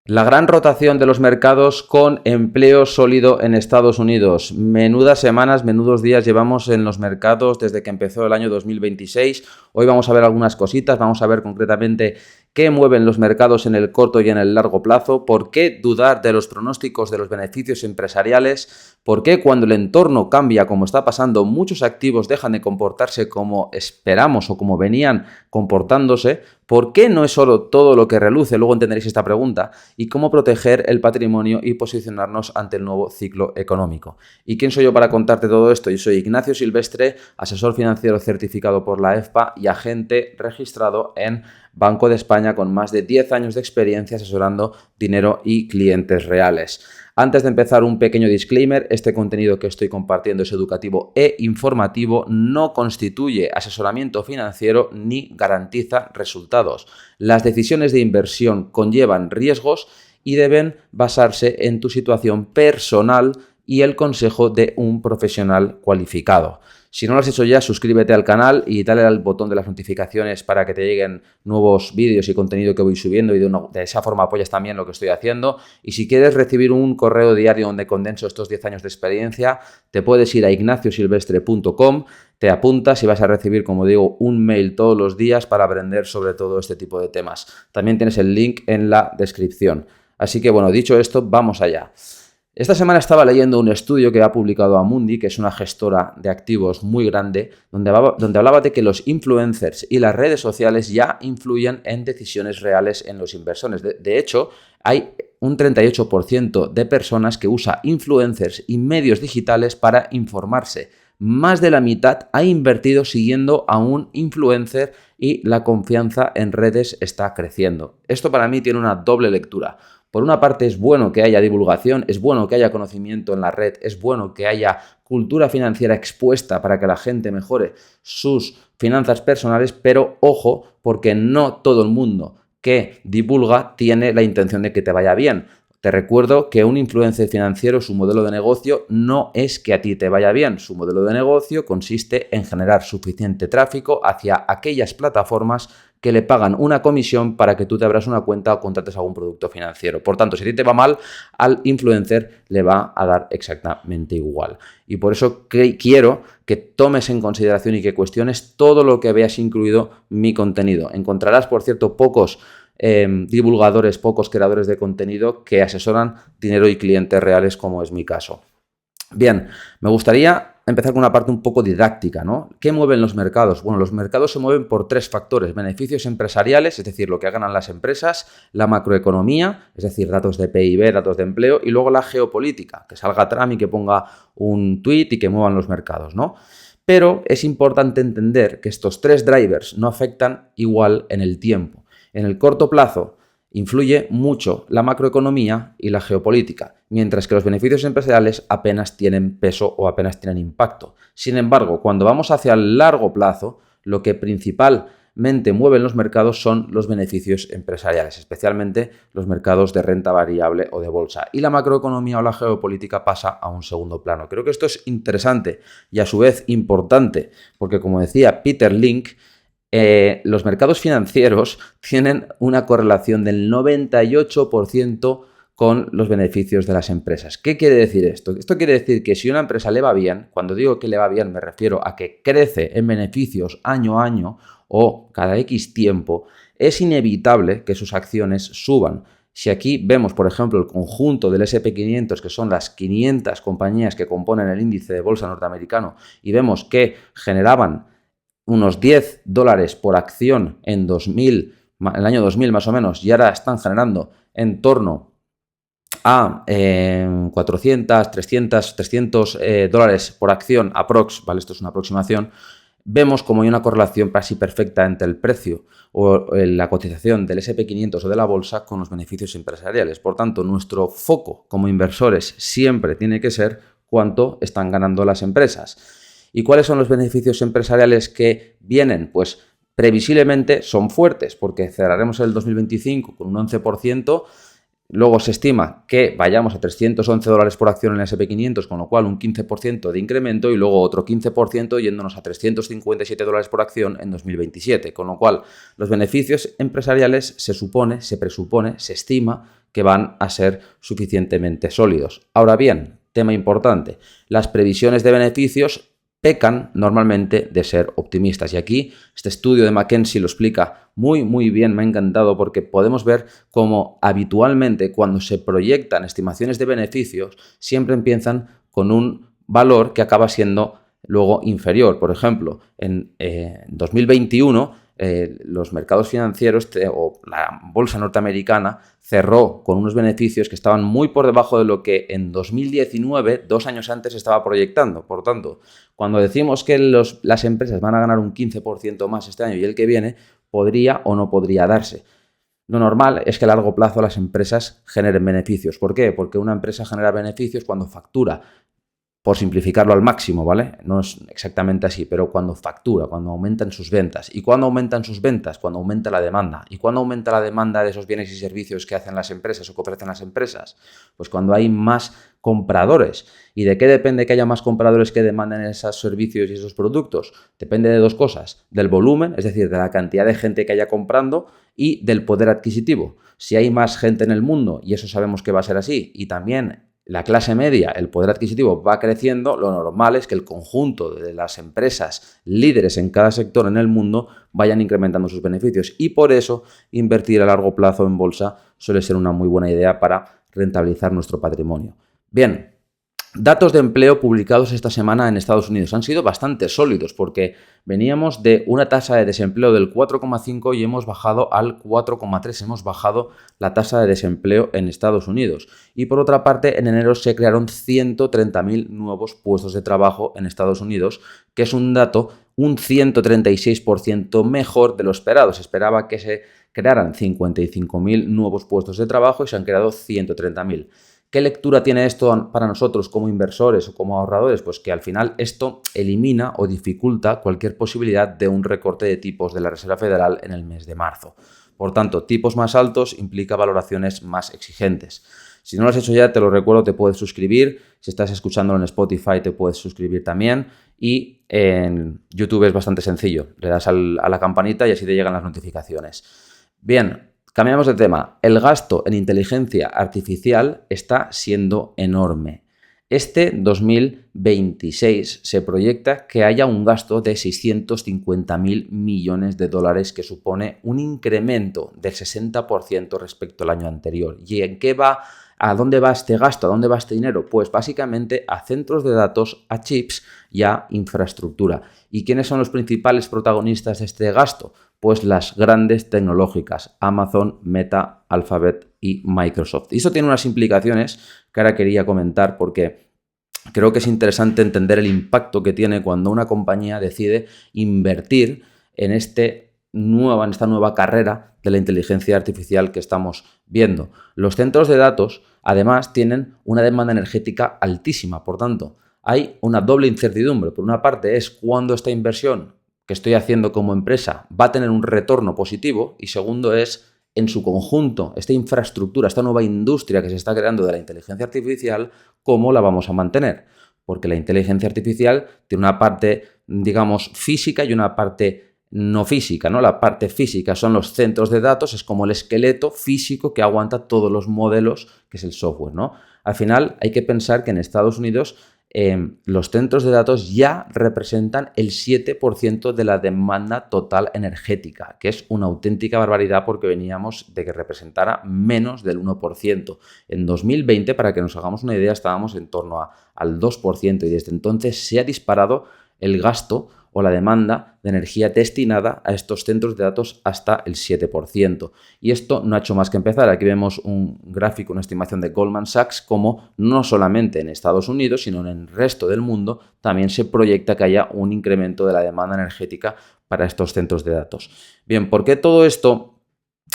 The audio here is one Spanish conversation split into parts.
La gran rotación de los mercados con empleo sólido en Estados Unidos. Menudas semanas, menudos días llevamos en los mercados desde que empezó el año 2026. Hoy vamos a ver algunas cositas, vamos a ver concretamente qué mueven los mercados en el corto y en el largo plazo, por qué dudar de los pronósticos de los beneficios empresariales, por qué cuando el entorno cambia, como está pasando, muchos activos dejan de comportarse como esperamos o como venían comportándose, por qué no es solo todo lo que reluce, luego entenderéis esta pregunta, y cómo proteger el patrimonio y posicionarnos ante el nuevo ciclo económico. ¿Y quién soy yo para contarte todo esto? Yo soy Ignacio Silvestre, asesor financiero certificado por la EFPA y agente registrado en Banco de España con más de 10 años de experiencia asesorando dinero y clientes reales. Antes de empezar, un pequeño disclaimer: este contenido que estoy compartiendo es educativo e informativo, no constituye asesoramiento financiero ni garantiza resultados. Las decisiones de inversión conllevan riesgos y deben basarse en tu situación personal y el consejo de un profesional cualificado. Si no lo has hecho ya, suscríbete al canal y dale al botón de las notificaciones para que te lleguen nuevos vídeos y contenido que voy subiendo y de esa forma apoyas también lo que estoy haciendo. Y si quieres recibir un correo diario donde condenso estos 10 años de experiencia, te puedes ir a ignaciosilvestre.com, te apuntas y vas a recibir, como digo, un mail todos los días para aprender sobre todo este tipo de temas. También tienes el link en la descripción. Así que bueno, dicho esto, vamos allá. Esta semana estaba leyendo un estudio que ha publicado Amundi, que es una gestora de activos muy grande, donde hablaba de que los influencers y las redes sociales ya influyen en decisiones reales en los inversores. De hecho, hay un 38% de personas que usa influencers y medios digitales para informarse. Más de la mitad ha invertido siguiendo a un influencer y la confianza en redes está creciendo. Esto para mí tiene una doble lectura. Por una parte es bueno que haya divulgación, es bueno que haya conocimiento en la red, es bueno que haya cultura financiera expuesta para que la gente mejore sus finanzas personales, pero ojo, porque no todo el mundo que divulga tiene la intención de que te vaya bien. Te recuerdo que un influencer financiero, su modelo de negocio no es que a ti te vaya bien. Su modelo de negocio consiste en generar suficiente tráfico hacia aquellas plataformas que le pagan una comisión para que tú te abras una cuenta o contrates algún producto financiero. Por tanto, si a ti te va mal, al influencer le va a dar exactamente igual. Y por eso quiero que tomes en consideración y que cuestiones todo lo que veas incluido mi contenido. Encontrarás, por cierto, pocos divulgadores, pocos creadores de contenido que asesoran dinero y clientes reales, como es mi caso. Bien, me gustaría empezar con una parte un poco didáctica, ¿no? ¿Qué mueven los mercados? Bueno, los mercados se mueven por tres factores: beneficios empresariales, es decir, lo que ganan las empresas; la macroeconomía, es decir, datos de PIB, datos de empleo; y luego la geopolítica, que salga Trump y que ponga un tuit y que muevan los mercados, ¿no? Pero es importante entender que estos tres drivers no afectan igual en el tiempo. En el corto plazo influye mucho la macroeconomía y la geopolítica, mientras que los beneficios empresariales apenas tienen peso o apenas tienen impacto. Sin embargo, cuando vamos hacia el largo plazo, lo que principalmente mueven los mercados son los beneficios empresariales, especialmente los mercados de renta variable o de bolsa. Y la macroeconomía o la geopolítica pasa a un segundo plano. Creo que esto es interesante y a su vez importante, porque como decía Peter Link, los mercados financieros tienen una correlación del 98% con los beneficios de las empresas. ¿Qué quiere decir esto? Esto quiere decir que si una empresa le va bien, cuando digo que le va bien me refiero a que crece en beneficios año a año o cada X tiempo, es inevitable que sus acciones suban. Si aquí vemos, por ejemplo, el conjunto del S&P 500, que son las 500 compañías que componen el índice de bolsa norteamericano, y vemos que generaban unos $10 por acción en el año 2000 más o menos, y ahora están generando en torno a 400, 300 dólares por acción aprox, ¿vale? Esto es una aproximación. Vemos como hay una correlación casi perfecta entre el precio o la cotización del S&P 500 o de la bolsa con los beneficios empresariales. Por tanto, nuestro foco como inversores siempre tiene que ser cuánto están ganando las empresas. ¿Y cuáles son los beneficios empresariales que vienen? Pues previsiblemente son fuertes, porque cerraremos el 2025 con un 11%. Luego se estima que vayamos a $311 por acción en el S&P 500, con lo cual un 15% de incremento, y luego otro 15% yéndonos a $357 por acción en 2027, con lo cual los beneficios empresariales se supone, se presume, se estima que van a ser suficientemente sólidos. Ahora bien, tema importante, las previsiones de beneficios pecan normalmente de ser optimistas. Y aquí este estudio de McKinsey lo explica muy bien, me ha encantado porque podemos ver cómo habitualmente cuando se proyectan estimaciones de beneficios siempre empiezan con un valor que acaba siendo luego inferior. Por ejemplo, en 2021 los mercados financieros o la bolsa norteamericana cerró con unos beneficios que estaban muy por debajo de lo que en 2019, 2 años antes, estaba proyectando. Por tanto, cuando decimos que las empresas van a ganar un 15% más este año y el que viene, podría o no podría darse. Lo normal es que a largo plazo las empresas generen beneficios. ¿Por qué? Porque una empresa genera beneficios cuando factura. Por simplificarlo al máximo, ¿vale? No es exactamente así, pero cuando factura, cuando aumentan sus ventas. ¿Y cuándo aumentan sus ventas? Cuando aumenta la demanda. ¿Y cuándo aumenta la demanda de esos bienes y servicios que hacen las empresas o que ofrecen las empresas? Pues cuando hay más compradores. ¿Y de qué depende que haya más compradores que demanden esos servicios y esos productos? Depende de dos cosas. Del volumen, es decir, de la cantidad de gente que haya comprando, y del poder adquisitivo. Si hay más gente en el mundo, y eso sabemos que va a ser así, y también la clase media, el poder adquisitivo va creciendo, lo normal es que el conjunto de las empresas líderes en cada sector en el mundo vayan incrementando sus beneficios y por eso invertir a largo plazo en bolsa suele ser una muy buena idea para rentabilizar nuestro patrimonio. Bien, datos de empleo publicados esta semana en Estados Unidos han sido bastante sólidos porque veníamos de una tasa de desempleo del 4,5 y hemos bajado al 4,3. Hemos bajado la tasa de desempleo en Estados Unidos. Y por otra parte, en enero se crearon 130.000 nuevos puestos de trabajo en Estados Unidos, que es un dato un 136% mejor de lo esperado. Se esperaba que se crearan 55.000 nuevos puestos de trabajo y se han creado 130.000. ¿Qué lectura tiene esto para nosotros como inversores o como ahorradores? Pues que al final esto elimina o dificulta cualquier posibilidad de un recorte de tipos de la Reserva Federal en el mes de marzo. Por tanto, tipos más altos implica valoraciones más exigentes. Si no lo has hecho ya, te lo recuerdo, te puedes suscribir. Si estás escuchándolo en Spotify, te puedes suscribir también. Y en YouTube es bastante sencillo. Le das a la campanita y así te llegan las notificaciones. Bien. Cambiamos de tema. El gasto en inteligencia artificial está siendo enorme. Este 2026 se proyecta que haya un gasto de 650.000 millones de dólares, que supone un incremento del 60% respecto al año anterior. ¿Y en qué va? ¿A dónde va este gasto? ¿A dónde va este dinero? Pues básicamente a centros de datos, a chips y a infraestructura. ¿Y quiénes son los principales protagonistas de este gasto? Pues las grandes tecnológicas, Amazon, Meta, Alphabet y Microsoft. Y eso tiene unas implicaciones que ahora quería comentar porque creo que es interesante entender el impacto que tiene cuando una compañía decide invertir en esta nueva carrera de la inteligencia artificial que estamos viendo. Los centros de datos, además, tienen una demanda energética altísima, por tanto, hay una doble incertidumbre. Por una parte es cuándo esta inversión que estoy haciendo como empresa va a tener un retorno positivo, y segundo es, en su conjunto, esta infraestructura, esta nueva industria que se está creando de la inteligencia artificial, ¿cómo la vamos a mantener? Porque la inteligencia artificial tiene una parte, digamos, física y una parte no física, ¿no? La parte física son los centros de datos, es como el esqueleto físico que aguanta todos los modelos, que es el software, ¿no? Al final hay que pensar que en Estados Unidos los centros de datos ya representan el 7% de la demanda total energética, que es una auténtica barbaridad porque veníamos de que representara menos del 1%. En 2020, para que nos hagamos una idea, estábamos en torno al 2% y desde entonces se ha disparado el gasto o la demanda de energía destinada a estos centros de datos hasta el 7%. Y esto no ha hecho más que empezar. Aquí vemos un gráfico, una estimación de Goldman Sachs, como no solamente en Estados Unidos, sino en el resto del mundo también se proyecta que haya un incremento de la demanda energética para estos centros de datos. Bien, ¿por qué todo esto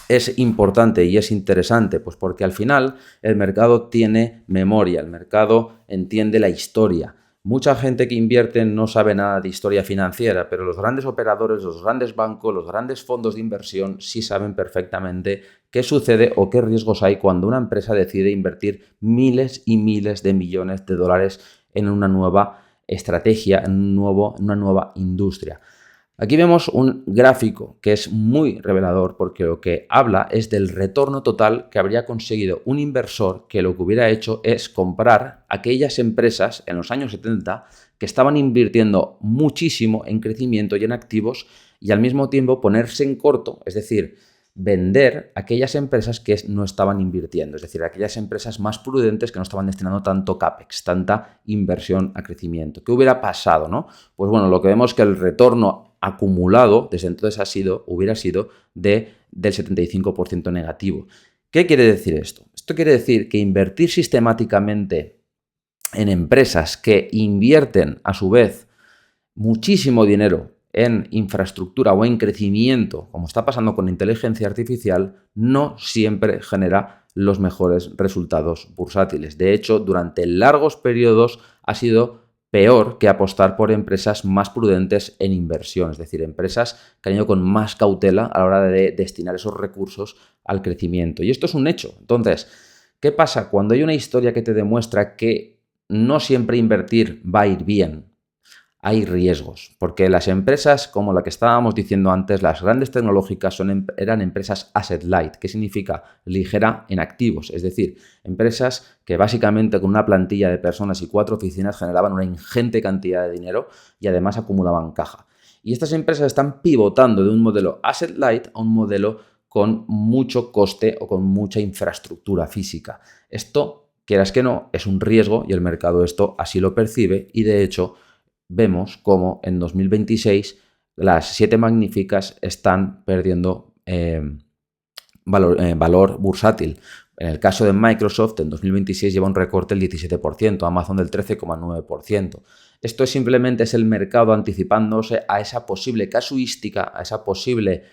es importante y es interesante? Pues porque al final el mercado tiene memoria, el mercado entiende la historia. Mucha gente que invierte no sabe nada de historia financiera, pero los grandes operadores, los grandes bancos, los grandes fondos de inversión sí saben perfectamente qué sucede o qué riesgos hay cuando una empresa decide invertir miles y miles de millones de dólares en una nueva estrategia, en una nueva industria. Aquí vemos un gráfico que es muy revelador porque lo que habla es del retorno total que habría conseguido un inversor que lo que hubiera hecho es comprar aquellas empresas en los años 70 que estaban invirtiendo muchísimo en crecimiento y en activos y al mismo tiempo ponerse en corto, es decir, vender aquellas empresas que no estaban invirtiendo, es decir, aquellas empresas más prudentes que no estaban destinando tanto CAPEX, tanta inversión a crecimiento. ¿Qué hubiera pasado, no? Pues bueno, lo que vemos es que el retorno acumulado desde entonces hubiera sido del 75% negativo. ¿Qué quiere decir esto? Esto quiere decir que invertir sistemáticamente en empresas que invierten a su vez muchísimo dinero en infraestructura o en crecimiento, como está pasando con inteligencia artificial, no siempre genera los mejores resultados bursátiles. De hecho, durante largos periodos ha sido peor que apostar por empresas más prudentes en inversión, es decir, empresas que han ido con más cautela a la hora de destinar esos recursos al crecimiento. Y esto es un hecho. Entonces, ¿qué pasa? Cuando hay una historia que te demuestra que no siempre invertir va a ir bien, hay riesgos, porque las empresas, como la que estábamos diciendo antes, las grandes tecnológicas eran empresas asset light, que significa ligera en activos, es decir, empresas que básicamente con una plantilla de personas y 4 oficinas generaban una ingente cantidad de dinero y además acumulaban caja. Y estas empresas están pivotando de un modelo asset light a un modelo con mucho coste o con mucha infraestructura física. Esto, quieras que no, es un riesgo y el mercado esto así lo percibe y de hecho vemos cómo en 2026 las 7 magníficas están perdiendo valor bursátil. En el caso de Microsoft, en 2026 lleva un recorte del 17%, Amazon del 13,9%. Esto simplemente es el mercado anticipándose a esa posible casuística, a ese posible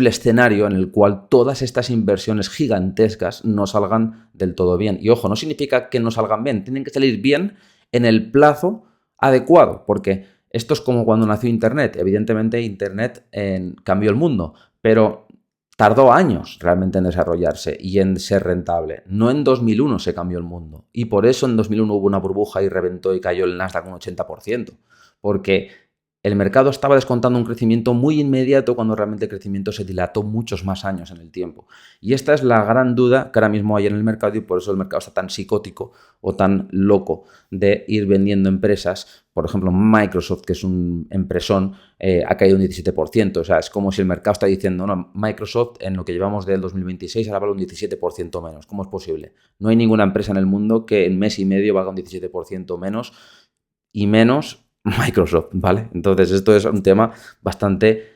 escenario en el cual todas estas inversiones gigantescas no salgan del todo bien. Y ojo, no significa que no salgan bien, tienen que salir bien en el plazo adecuado, porque esto es como cuando nació Internet. Evidentemente Internet cambió el mundo, pero tardó años realmente en desarrollarse y en ser rentable. No en 2001 se cambió el mundo. Y por eso en 2001 hubo una burbuja y reventó y cayó el Nasdaq un 80%. Porque el mercado estaba descontando un crecimiento muy inmediato cuando realmente el crecimiento se dilató muchos más años en el tiempo. Y esta es la gran duda que ahora mismo hay en el mercado y por eso el mercado está tan psicótico o tan loco de ir vendiendo empresas. Por ejemplo, Microsoft, que es un empresón, ha caído un 17%. O sea, es como si el mercado está diciendo, no, Microsoft en lo que llevamos del 2026 ahora vale un 17% menos. ¿Cómo es posible? No hay ninguna empresa en el mundo que en mes y medio valga un 17% menos y menos Microsoft, ¿vale? Entonces esto es un tema bastante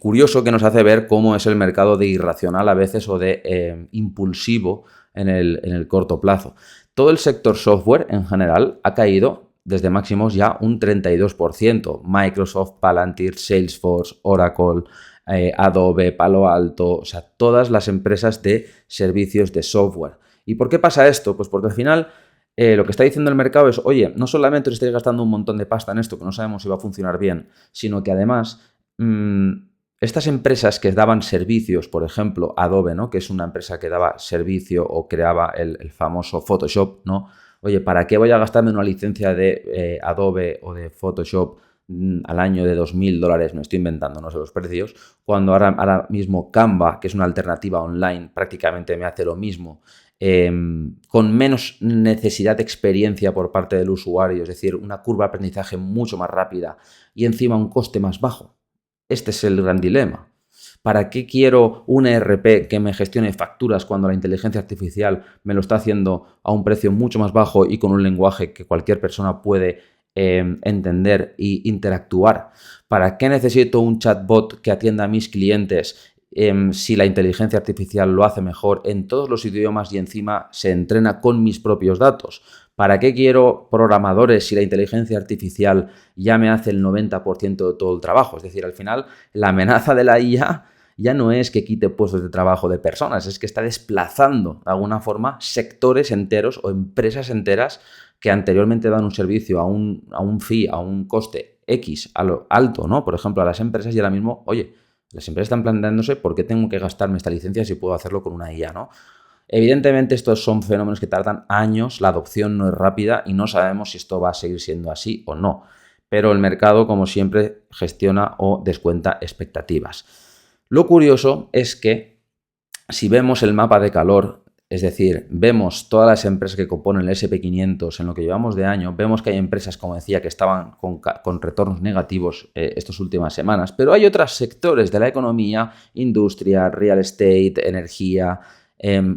curioso que nos hace ver cómo es el mercado de irracional a veces o de impulsivo en el corto plazo. Todo el sector software en general ha caído desde máximos ya un 32%. Microsoft, Palantir, Salesforce, Oracle, Adobe, Palo Alto, o sea, todas las empresas de servicios de software. ¿Y por qué pasa esto? Pues porque al final lo que está diciendo el mercado es, oye, no solamente os estáis gastando un montón de pasta en esto, que no sabemos si va a funcionar bien, sino que además estas empresas que daban servicios, por ejemplo, Adobe, ¿no? Que es una empresa que daba servicio o creaba el famoso Photoshop, ¿no? Oye, ¿para qué voy a gastarme una licencia de Adobe o de Photoshop al año de $2.000? Me estoy inventando, no sé los precios, cuando ahora mismo Canva, que es una alternativa online, prácticamente me hace lo mismo. Con menos necesidad de experiencia por parte del usuario, es decir, una curva de aprendizaje mucho más rápida y encima un coste más bajo. Este es el gran dilema. ¿Para qué quiero un ERP que me gestione facturas cuando la inteligencia artificial me lo está haciendo a un precio mucho más bajo y con un lenguaje que cualquier persona puede entender e interactuar? ¿Para qué necesito un chatbot que atienda a mis clientes si la inteligencia artificial lo hace mejor en todos los idiomas y encima se entrena con mis propios datos? ¿Para qué quiero programadores si la inteligencia artificial ya me hace el 90% de todo el trabajo? Es decir, al final la amenaza de la IA ya no es que quite puestos de trabajo de personas, es que está desplazando de alguna forma sectores enteros o empresas enteras que anteriormente daban un servicio a un fee, a un coste X, a lo alto, ¿no? Por ejemplo, a las empresas y ahora mismo, oye, las empresas están planteándose por qué tengo que gastarme esta licencia si puedo hacerlo con una IA, ¿no? Evidentemente estos son fenómenos que tardan años, la adopción no es rápida y no sabemos si esto va a seguir siendo así o no. pero el mercado, como siempre, gestiona o descuenta expectativas. Lo curioso es que si vemos el mapa de calor, es decir, vemos todas las empresas que componen el SP500 en lo que llevamos de año, vemos que hay empresas, como decía, que estaban con retornos negativos estas últimas semanas, pero hay otros sectores de la economía, industria, real estate, energía,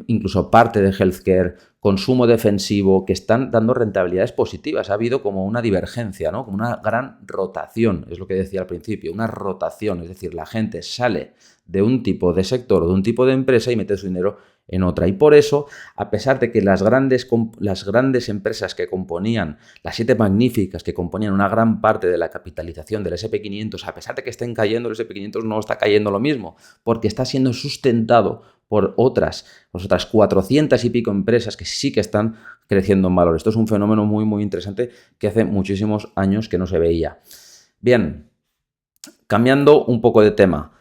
incluso parte de healthcare, consumo defensivo, que están dando rentabilidades positivas. Ha habido como una divergencia, ¿no? Como una gran rotación, es lo que decía al principio, una rotación, es decir, la gente sale de un tipo de sector o de un tipo de empresa y mete su dinero en otra. Y por eso, a pesar de que las grandes empresas que componían, las 7 magníficas que componían una gran parte de la capitalización del SP500, a pesar de que estén cayendo, el SP500 no está cayendo lo mismo, porque está siendo sustentado por otras 400 y pico empresas que sí que están creciendo en valor. Esto es un fenómeno muy, muy interesante que hace muchísimos años que no se veía. Bien, cambiando un poco de tema.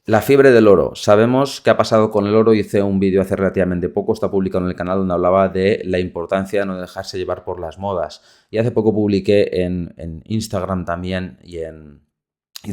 La fiebre del oro. Sabemos qué ha pasado con el oro. Hice un vídeo hace relativamente poco, está publicado en el canal, donde hablaba de la importancia de no dejarse llevar por las modas. Y hace poco publiqué en Instagram también y en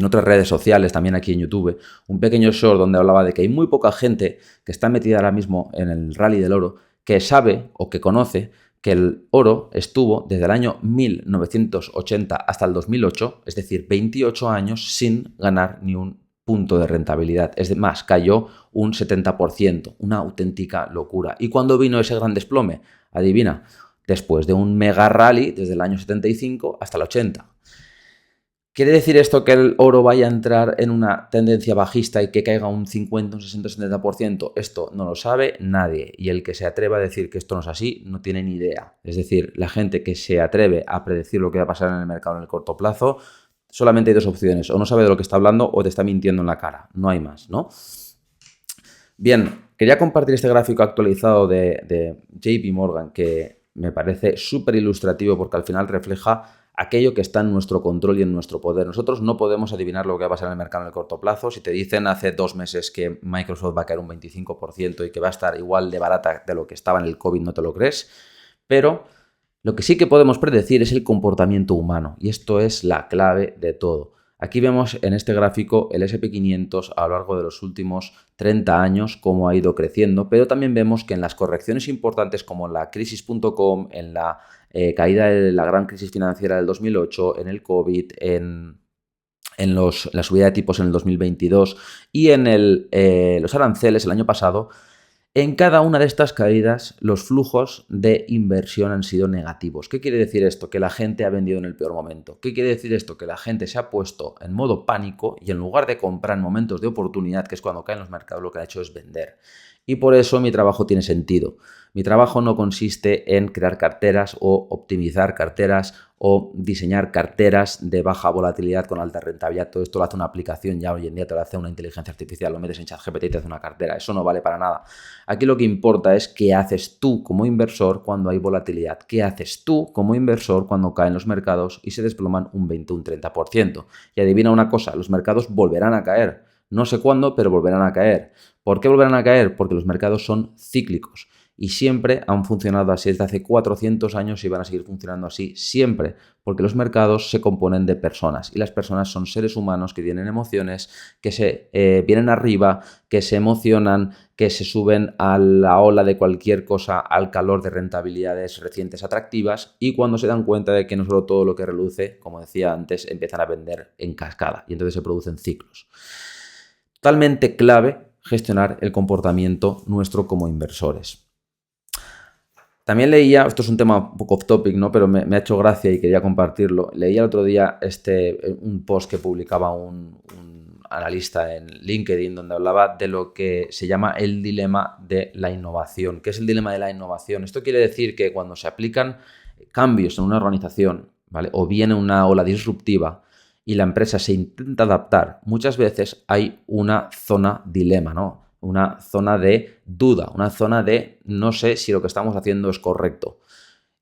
otras redes sociales, también aquí en YouTube, un pequeño short donde hablaba de que hay muy poca gente que está metida ahora mismo en el rally del oro que sabe o que conoce que el oro estuvo desde el año 1980 hasta el 2008, es decir, 28 años sin ganar ni un punto de rentabilidad. Es más, cayó un 70%, una auténtica locura. ¿Y cuándo vino ese gran desplome? Adivina, después de un mega rally desde el año 75 hasta el 80. ¿Quiere decir esto que el oro vaya a entrar en una tendencia bajista y que caiga un 50, un 60, un 70%? Esto no lo sabe nadie. Y el que se atreva a decir que esto no es así, no tiene ni idea. Es decir, la gente que se atreve a predecir lo que va a pasar en el mercado en el corto plazo, solamente hay 2 opciones. O no sabe de lo que está hablando o te está mintiendo en la cara. No hay más, ¿no? Bien, quería compartir este gráfico actualizado de JP Morgan que me parece súper ilustrativo porque al final refleja aquello que está en nuestro control y en nuestro poder. Nosotros no podemos adivinar lo que va a pasar en el mercado en el corto plazo. Si te dicen hace 2 meses que Microsoft va a caer un 25% y que va a estar igual de barata de lo que estaba en el COVID, no te lo crees. Pero lo que sí que podemos predecir es el comportamiento humano y esto es la clave de todo. Aquí vemos en este gráfico el SP500 a lo largo de los últimos 30 años cómo ha ido creciendo, pero también vemos que en las correcciones importantes como en la crisis.com, en la caída de la gran crisis financiera del 2008, en el COVID, en la subida de tipos en el 2022 y en los aranceles el año pasado, en cada una de estas caídas, los flujos de inversión han sido negativos. ¿Qué quiere decir esto? Que la gente ha vendido en el peor momento. ¿Qué quiere decir esto? Que la gente se ha puesto en modo pánico y en lugar de comprar en momentos de oportunidad, que es cuando caen los mercados, lo que ha hecho es vender. Y por eso mi trabajo tiene sentido. Mi trabajo no consiste en crear carteras o optimizar carteras o diseñar carteras de baja volatilidad con alta rentabilidad. Todo esto lo hace una aplicación, ya hoy en día te lo hace una inteligencia artificial, lo metes en ChatGPT y te hace una cartera. Eso no vale para nada. Aquí lo que importa es qué haces tú como inversor cuando hay volatilidad. ¿Qué haces tú como inversor cuando caen los mercados y se desploman un 20, un 30%? Y adivina una cosa, los mercados volverán a caer. No sé cuándo, pero volverán a caer. ¿Por qué volverán a caer? Porque los mercados son cíclicos y siempre han funcionado así desde hace 400 años y van a seguir funcionando así siempre, porque los mercados se componen de personas y las personas son seres humanos que tienen emociones, que se vienen arriba, que se emocionan, que se suben a la ola de cualquier cosa, al calor de rentabilidades recientes atractivas y cuando se dan cuenta de que no solo todo lo que reluce, como decía antes, empiezan a vender en cascada y entonces se producen ciclos. Totalmente clave gestionar el comportamiento nuestro como inversores. También leía, esto es un tema un poco off topic, ¿no? Pero me ha hecho gracia y quería compartirlo. Leía el otro día un post que publicaba un analista en LinkedIn donde hablaba de lo que se llama el dilema de la innovación. ¿Qué es el dilema de la innovación? Esto quiere decir que cuando se aplican cambios en una organización, ¿vale? O viene una ola disruptiva y la empresa se intenta adaptar, muchas veces hay una zona dilema, ¿no? Una zona de duda, una zona de no sé si lo que estamos haciendo es correcto.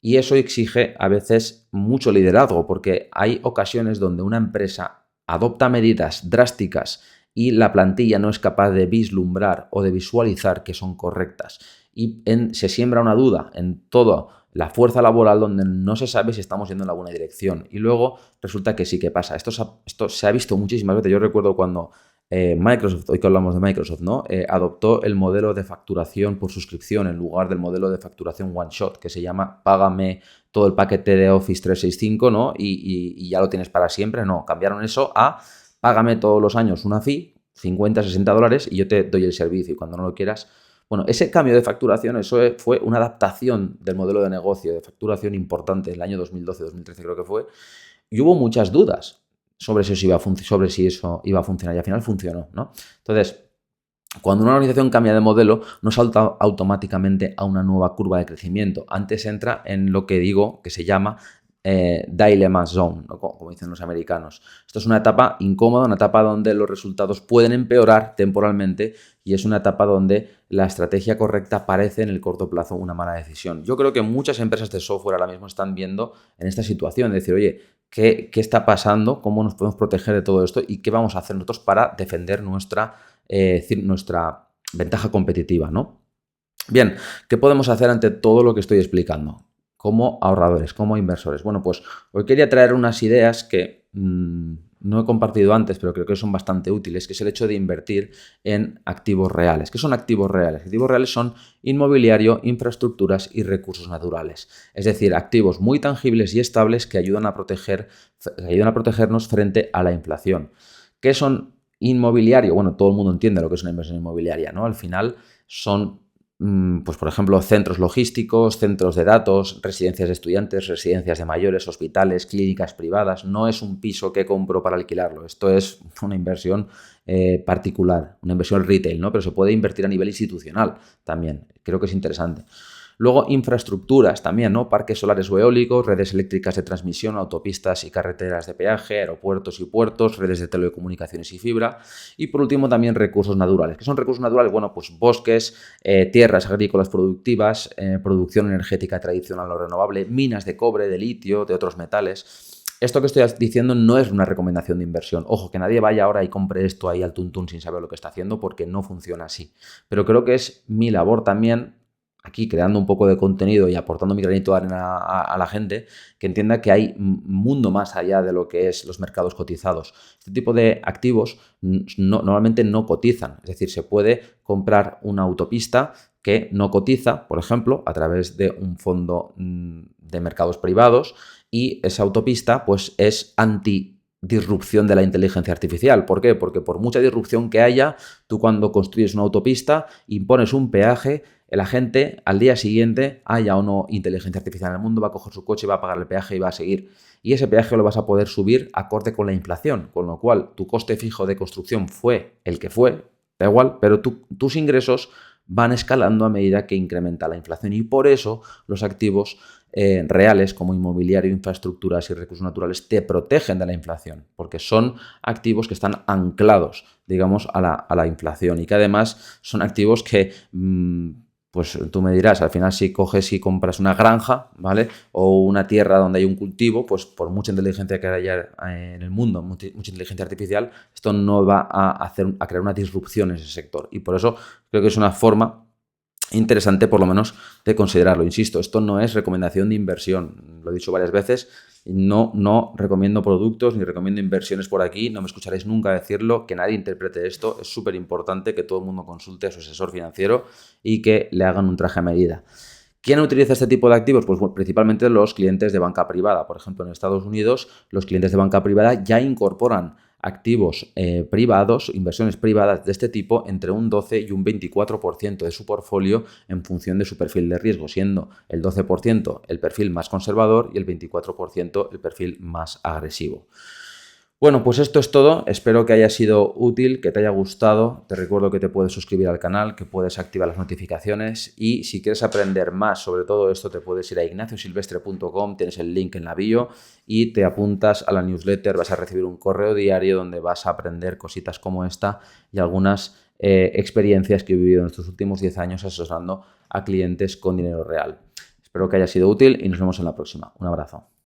Y eso exige a veces mucho liderazgo, porque hay ocasiones donde una empresa adopta medidas drásticas y la plantilla no es capaz de vislumbrar o de visualizar que son correctas. Y se siembra una duda en toda la fuerza laboral donde no se sabe si estamos yendo en la buena dirección. Y luego resulta que sí que pasa. Esto se ha visto muchísimas veces. Yo recuerdo cuando Microsoft, hoy que hablamos de Microsoft, ¿no? Adoptó el modelo de facturación por suscripción en lugar del modelo de facturación one shot, que se llama págame todo el paquete de Office 365, ¿no? Y ya lo tienes para siempre. No, cambiaron eso a págame todos los años una fee, 50, 60 dólares, y yo te doy el servicio. Y cuando no lo quieras... Bueno, ese cambio de facturación, eso fue una adaptación del modelo de negocio de facturación importante en el año 2012-2013 creo que fue, y hubo muchas dudas sobre si eso iba a funcionar y al final funcionó, ¿no? Entonces, cuando una organización cambia de modelo, no salta automáticamente a una nueva curva de crecimiento. Antes entra en lo que digo que se llama dilemma zone, ¿no? Como dicen los americanos. Esto es una etapa incómoda, una etapa donde los resultados pueden empeorar temporalmente y es una etapa donde la estrategia correcta parece en el corto plazo una mala decisión. Yo creo que muchas empresas de software ahora mismo están viendo en esta situación, de decir, oye, ¿qué está pasando? ¿Cómo nos podemos proteger de todo esto? ¿Y qué vamos a hacer nosotros para defender nuestra ventaja competitiva, ¿no? Bien, ¿qué podemos hacer ante todo lo que estoy explicando? Como ahorradores, como inversores. Bueno, pues hoy quería traer unas ideas que no he compartido antes, pero creo que son bastante útiles, que es el hecho de invertir en activos reales. ¿Qué son activos reales? Activos reales son inmobiliario, infraestructuras y recursos naturales. Es decir, activos muy tangibles y estables que ayudan a protegernos frente a la inflación. ¿Qué son inmobiliario? Bueno, todo el mundo entiende lo que es una inversión inmobiliaria, ¿no? Al final son, pues por ejemplo, centros logísticos, centros de datos, residencias de estudiantes, residencias de mayores, hospitales, clínicas privadas. No es un piso que compro para alquilarlo. Esto es una inversión particular, una inversión retail, ¿no? Pero se puede invertir a nivel institucional también. Creo que es interesante. Luego, infraestructuras también, ¿no? Parques solares o eólicos, redes eléctricas de transmisión, autopistas y carreteras de peaje, aeropuertos y puertos, redes de telecomunicaciones y fibra. Y por último, también recursos naturales. ¿Qué son recursos naturales? Bueno, pues bosques, tierras agrícolas productivas, producción energética tradicional o renovable, minas de cobre, de litio, de otros metales. Esto que estoy diciendo no es una recomendación de inversión. Ojo, que nadie vaya ahora y compre esto ahí al tuntún sin saber lo que está haciendo porque no funciona así. Pero creo que es mi labor también aquí creando un poco de contenido y aportando mi granito de arena a la gente, que entienda que hay un mundo más allá de lo que es los mercados cotizados. Este tipo de activos normalmente no cotizan, es decir, se puede comprar una autopista que no cotiza, por ejemplo, a través de un fondo de mercados privados y esa autopista pues es disrupción de la inteligencia artificial. ¿Por qué? Porque por mucha disrupción que haya, tú cuando construyes una autopista impones un peaje, la gente al día siguiente, haya o no inteligencia artificial en el mundo, va a coger su coche, va a pagar el peaje y va a seguir. Y ese peaje lo vas a poder subir acorde con la inflación, con lo cual tu coste fijo de construcción fue el que fue, da igual, pero tus ingresos van escalando a medida que incrementa la inflación y por eso los activos reales como inmobiliario, infraestructuras y recursos naturales te protegen de la inflación porque son activos que están anclados, digamos, a la inflación y que además son activos que pues tú me dirás, al final si coges y compras una granja, ¿vale? O una tierra donde hay un cultivo, pues por mucha inteligencia que haya en el mundo, mucha inteligencia artificial, esto no va a crear una disrupción en ese sector. Y por eso creo que es una forma interesante, por lo menos, de considerarlo. Insisto, esto no es recomendación de inversión. Lo he dicho varias veces. No recomiendo productos ni recomiendo inversiones por aquí. No me escucharéis nunca decirlo. Que nadie interprete esto. Es súper importante que todo el mundo consulte a su asesor financiero y que le hagan un traje a medida. ¿Quién utiliza este tipo de activos? Pues principalmente los clientes de banca privada. Por ejemplo, en Estados Unidos, los clientes de banca privada ya incorporan activos privados, inversiones privadas de este tipo, entre un 12 y un 24% de su portfolio en función de su perfil de riesgo, siendo el 12% el perfil más conservador y el 24% el perfil más agresivo. Bueno, pues esto es todo. Espero que haya sido útil, que te haya gustado. Te recuerdo que te puedes suscribir al canal, que puedes activar las notificaciones y si quieres aprender más sobre todo esto te puedes ir a ignaciosilvestre.com, tienes el link en la bio y te apuntas a la newsletter. Vas a recibir un correo diario donde vas a aprender cositas como esta y algunas experiencias que he vivido en estos últimos 10 años asesorando a clientes con dinero real. Espero que haya sido útil y nos vemos en la próxima. Un abrazo.